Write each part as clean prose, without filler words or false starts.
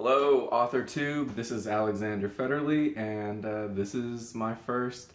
Hello, AuthorTube. This is Alexander Federley, and this is my first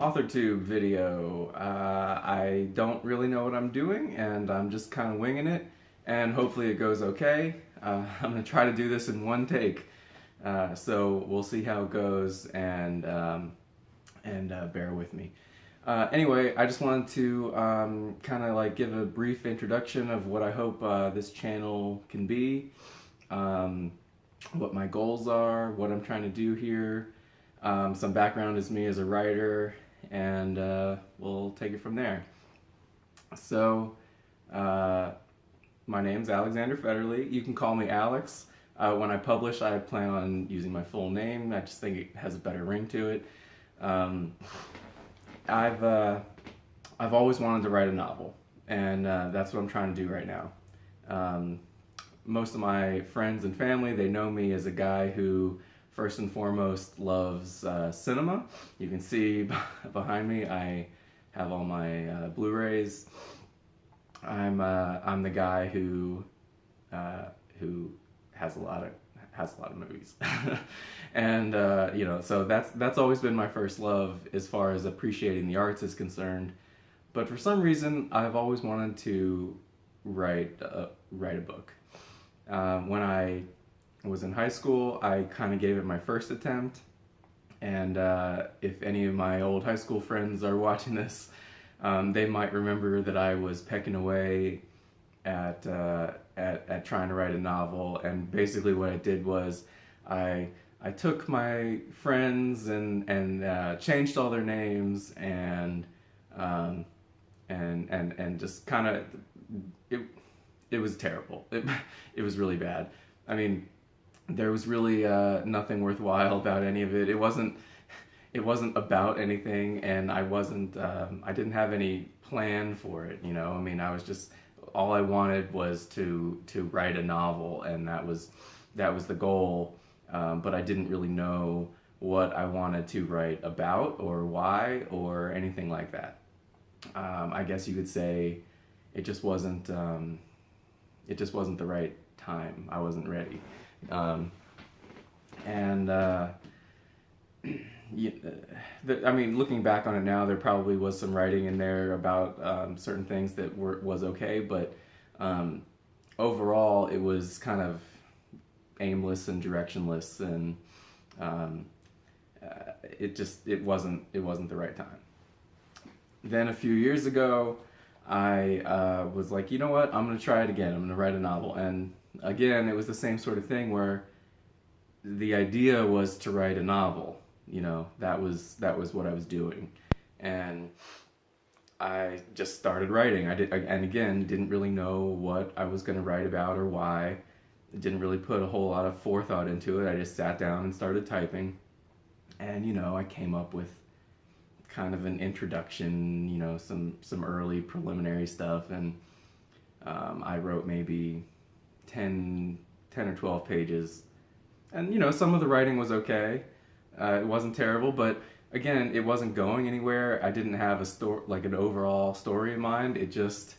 AuthorTube video. I don't really know what I'm doing, and I'm just kind of winging it, and hopefully it goes okay. I'm going to try to do this in one take, so we'll see how it goes, and bear with me. Anyway, I just wanted to kind of like give a brief introduction of what I hope this channel can be. What my goals are, what I'm trying to do here, some background as me as a writer, and we'll take it from there. So, my name's Alexander Federley. You can call me Alex. When I publish, I plan on using my full name. I just think it has a better ring to it. I've always wanted to write a novel, and that's what I'm trying to do right now. Most of my friends and family, they know me as a guy who first and foremost loves cinema. You can see behind me I have all my Blu-rays. I'm the guy who has a lot of movies. And so that's always been my first love as far as appreciating the arts is concerned. But for some reason I've always wanted to write a book. When I was in high school, I kind of gave it my first attempt, and if any of my old high school friends are watching this, they might remember that I was pecking away at trying to write a novel. And basically what I did was I took my friends and changed all their names and just kind of it was terrible. It was really bad. I mean, there was really nothing worthwhile about any of it. It wasn't about anything, and I didn't have any plan for it. I mean, I was just, all I wanted was to write a novel, and that was the goal. But I didn't really know what I wanted to write about or why or anything like that. I guess you could say it just wasn't. It just wasn't the right time. I wasn't ready. I mean, looking back on it now, there probably was some writing in there about certain things that was okay, but overall, it was kind of aimless and directionless, and it wasn't the right time. Then a few years ago, I was like, you know what, I'm going to try it again. I'm going to write a novel. And again, it was the same sort of thing where the idea was to write a novel. That was what I was doing. And I just started writing. And again, didn't really know what I was going to write about or why. Didn't really put a whole lot of forethought into it. I just sat down and started typing. And, I came up with kind of an introduction, some early preliminary stuff, and I wrote maybe 10 or 12 pages, and some of the writing was okay. It wasn't terrible, but again, it wasn't going anywhere. I didn't have a story, like an overall story in mind. I just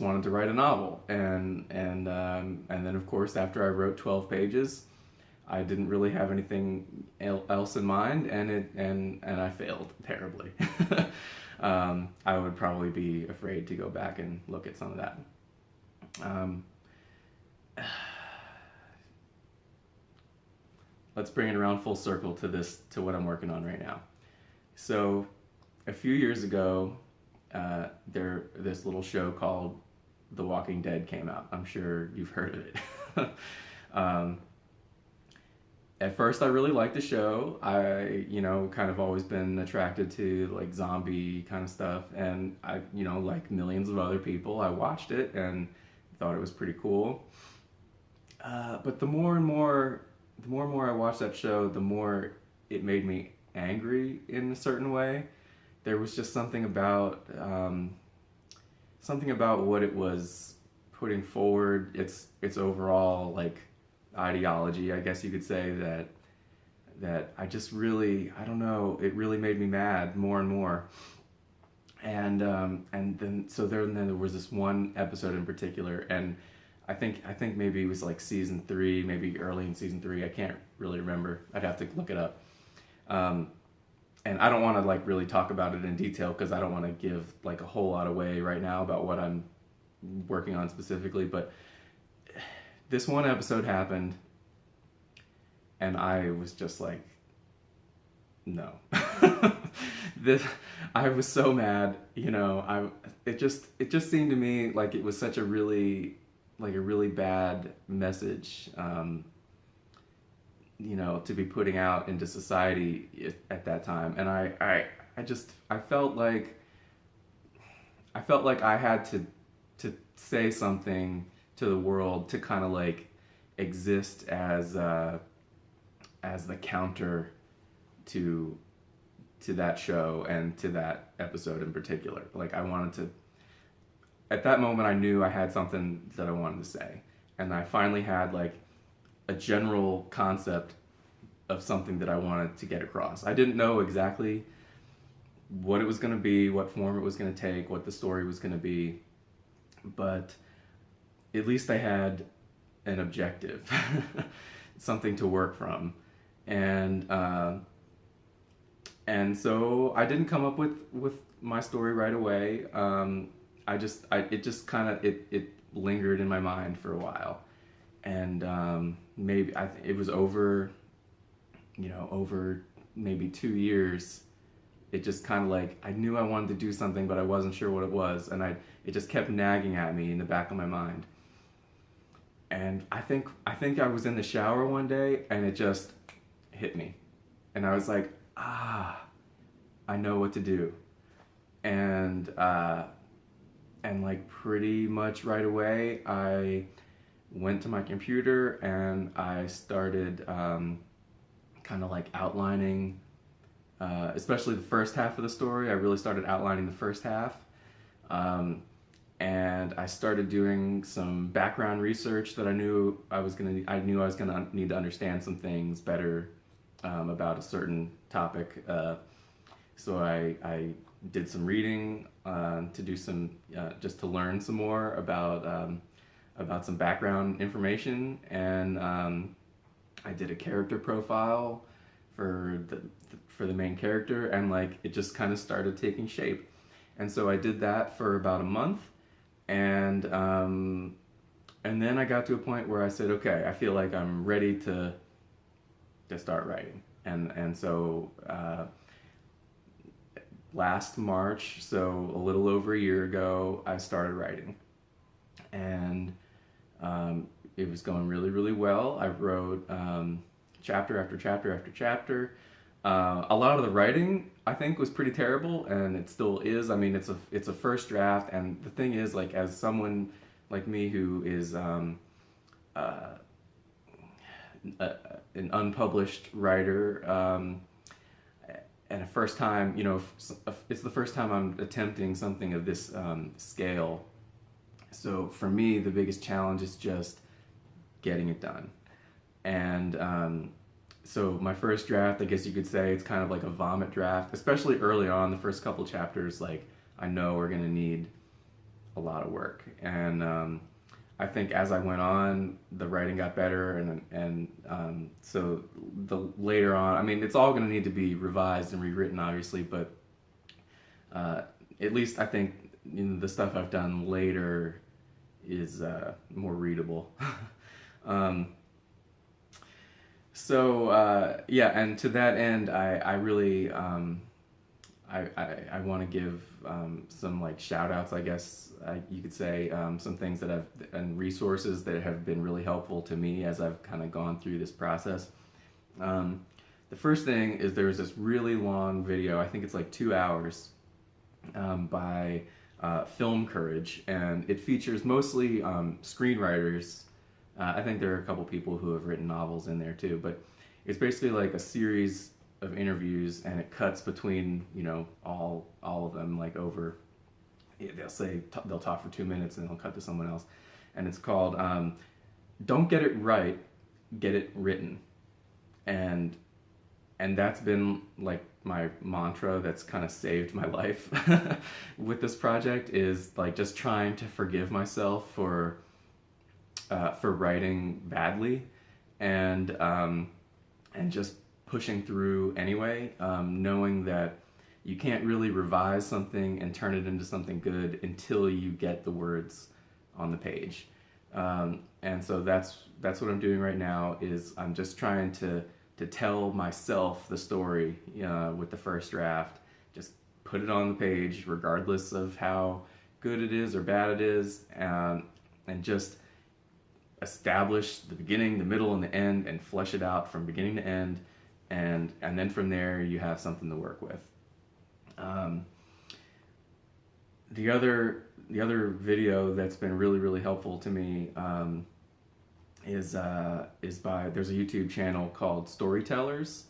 wanted to write a novel, and then of course after I wrote 12 pages, I didn't really have anything else in mind, and I failed terribly. I would probably be afraid to go back and look at some of that. Let's bring it around full circle to what I'm working on right now. So, a few years ago, this little show called The Walking Dead came out. I'm sure you've heard of it. At first, I really liked the show. I, kind of always been attracted to like zombie kind of stuff, and I, like millions of other people, I watched it and thought it was pretty cool. But the more and more I watched that show, the more it made me angry in a certain way. There was just something about what it was putting forward. Its overall like ideology, I guess you could say, that I just really, I don't know, it really made me mad more and more. And then there was this one episode in particular, and I think maybe it was like season 3, maybe early in season 3. I can't really remember. I'd have to look it up. Um, and I don't want to like really talk about it in detail because I don't want to give like a whole lot away right now about what I'm working on specifically. But this one episode happened, and I was just like, no. this I was so mad, it just seemed to me like it was such a really bad message, to be putting out into society at that time. And I felt like I had to say something to the world to kind of like exist as the counter to that show and to that episode in particular. Like I wanted to, at that moment I knew I had something that I wanted to say, and I finally had like a general concept of something that I wanted to get across. I didn't know exactly what it was going to be, what form it was going to take, what the story was going to be, but at least I had an objective, something to work from. And so I didn't come up with my story right away. It lingered in my mind for a while, and it was over maybe 2 years. It just kind of like, I knew I wanted to do something, but I wasn't sure what it was, and it just kept nagging at me in the back of my mind. And I think I was in the shower one day, and it just hit me, and I was like, I know what to do. And like pretty much right away, I went to my computer and I started kind of like outlining, especially the first half of the story. I really started outlining the first half. And I started doing some background research that I knew I was gonna need to understand some things better about a certain topic. So I did some reading to do some just to learn some more about some background information, and I did a character profile for the main character, and like it just kind of started taking shape. And so I did that for about a month, and then I got to a point where I said, okay, I feel like I'm ready to start writing. And so last March, so a little over a year ago, I started writing, and it was going really, really well. I wrote chapter after chapter after chapter. A lot of the writing, I think, was pretty terrible, and it still is. I mean, it's a first draft, and the thing is, like, as someone like me who is an unpublished writer, and a first time, it's the first time I'm attempting something of this scale. So for me, the biggest challenge is just getting it done. And so my first draft, I guess you could say, it's kind of like a vomit draft, especially early on, the first couple chapters. Like, I know we're going to need a lot of work. And I think as I went on, the writing got better, and so the later on, I mean, it's all going to need to be revised and rewritten, obviously, but at least I think the stuff I've done later is more readable. Yeah, and to that end, I really I want to give some like shout outs, I guess you could say, some things and resources that have been really helpful to me as I've kind of gone through this process. The first thing is there's this really long video, I think it's like 2 hours, by Film Courage, and it features mostly screenwriters. I think there are a couple people who have written novels in there too, but it's basically like a series of interviews, and it cuts between all of them, like over, they'll talk for 2 minutes and they'll cut to someone else, and it's called Don't Get It Right, Get It Written. And that's been like my mantra that's kind of saved my life with this project, is like just trying to forgive myself for for writing badly, and just pushing through anyway, knowing that you can't really revise something and turn it into something good until you get the words on the page. And so that's what I'm doing right now. Is I'm just trying to tell myself the story with the first draft. Just put it on the page, regardless of how good it is or bad it is, and just establish the beginning, the middle, and the end, and flesh it out from beginning to end, and then from there you have something to work with. The other video that's been really helpful to me is by, there's a YouTube channel called Storytellers,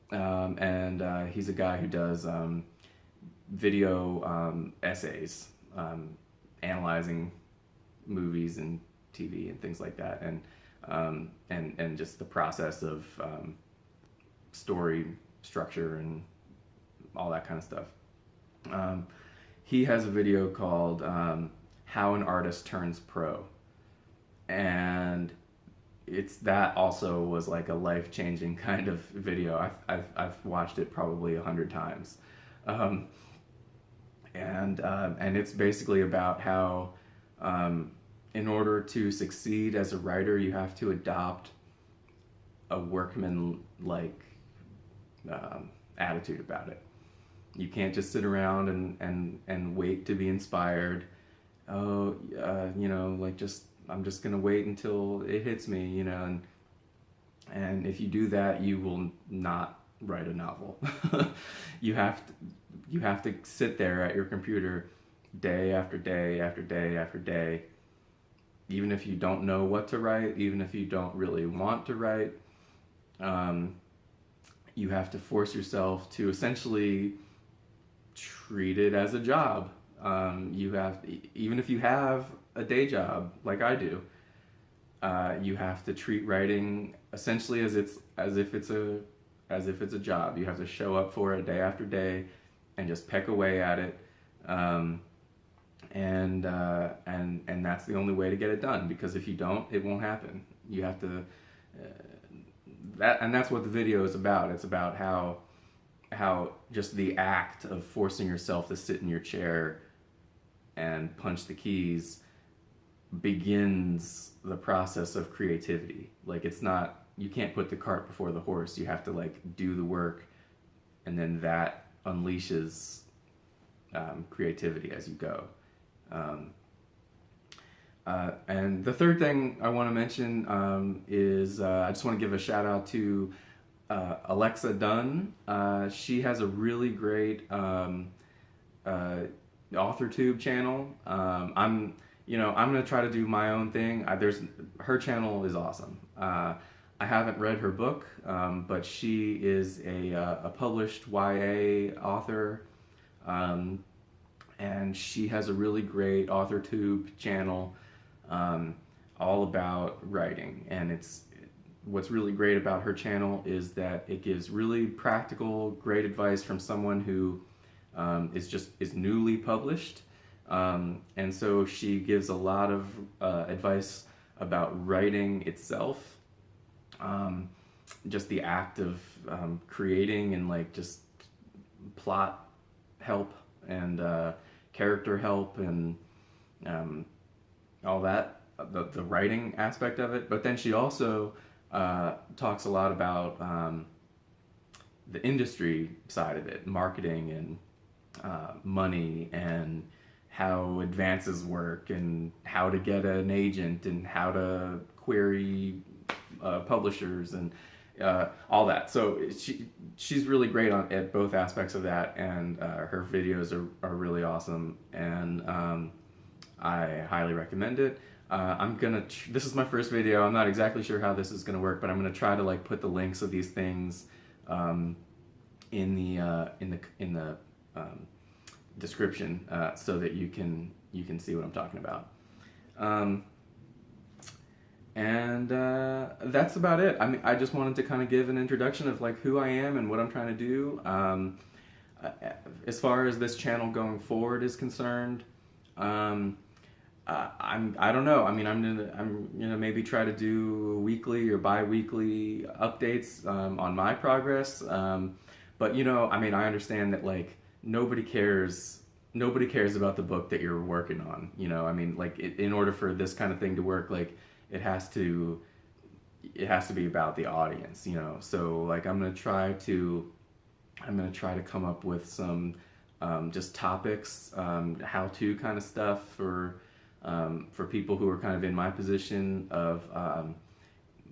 and he's a guy who does video essays, analyzing movies and TV and things like that, and just the process of story structure and all that kind of stuff. He has a video called How an Artist Turns Pro, and that also was like a life-changing kind of video. I've watched it probably 100 times, and it's basically about how in order to succeed as a writer, you have to adopt a workman-like attitude about it. You can't just sit around and wait to be inspired. Oh, like I'm just gonna wait until it hits me, and if you do that, you will not write a novel. You have to sit there at your computer day after day after day after day, even if you don't know what to write, even if you don't really want to write. You have to force yourself to essentially treat it as a job. Even if you have a day job like I do, you have to treat writing essentially as if it's a job. You have to show up for it day after day and just peck away at it, and that's the only way to get it done. Because if you don't, it won't happen. You have to. That's what the video is about. It's about how just the act of forcing yourself to sit in your chair and punch the keys begins the process of creativity. Like, it's not, you can't put the cart before the horse. You have to like do the work, and then that unleashes creativity as you go. And the third thing I want to mention is I just want to give a shout out to Alexa Dunn. She has a really great AuthorTube channel. I'm gonna try to do my own thing. Her channel is awesome. I haven't read her book, but she is a published YA author, and she has a really great AuthorTube channel all about writing. And what's really great about her channel is that it gives really practical, great advice from someone who is newly published, and so she gives a lot of advice about writing itself, just the act of creating, and like just plot help and character help and all that, the writing aspect of it. But then she also talks a lot about the industry side of it, marketing and money, and how advances work, and how to get an agent, and how to query publishers, and all that. So she's really great at both aspects of that, and her videos are really awesome, and I highly recommend it. This is my first video. I'm not exactly sure how this is gonna work, but I'm gonna try to like put the links of these things in the description, so that you can see what I'm talking about. And that's about it. I mean, I just wanted to kind of give an introduction of like who I am and what I'm trying to do. As far as this channel going forward is concerned, I don't know. I mean, I'm gonna maybe try to do weekly or bi-weekly updates on my progress. But I mean, I understand that like nobody cares. Nobody cares about the book that you're working on. I mean, like in order for this kind of thing to work, like it has to it has to be about the audience. So like I'm gonna try to come up with some just topics, how-to kind of stuff for people who are kind of in my position of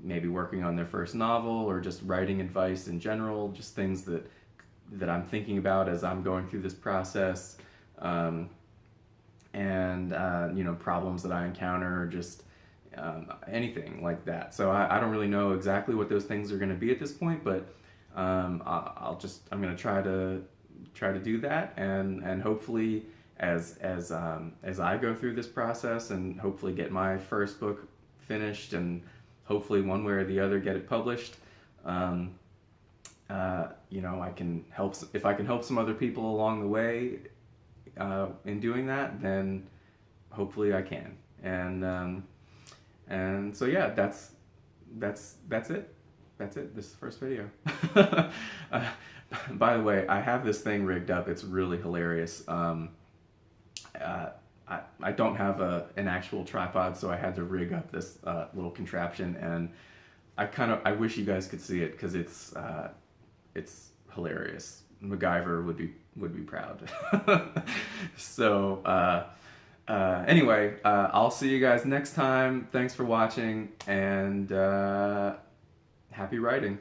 maybe working on their first novel or just writing advice in general, just things that I'm thinking about as I'm going through this process, and problems that I encounter, just anything like that. So I don't really know exactly what those things are going to be at this point, but I'm going to try to do that, and hopefully as I go through this process and hopefully get my first book finished and hopefully one way or the other get it published. I can help if I can help some other people along the way in doing that, then hopefully I can. And so yeah, that's it. That's it. This is the first video. By the way, I have this thing rigged up. It's really hilarious. I don't have an actual tripod, so I had to rig up this little contraption, and I wish you guys could see it because it's hilarious. MacGyver would be proud. So anyway, I'll see you guys next time. Thanks for watching, and happy writing.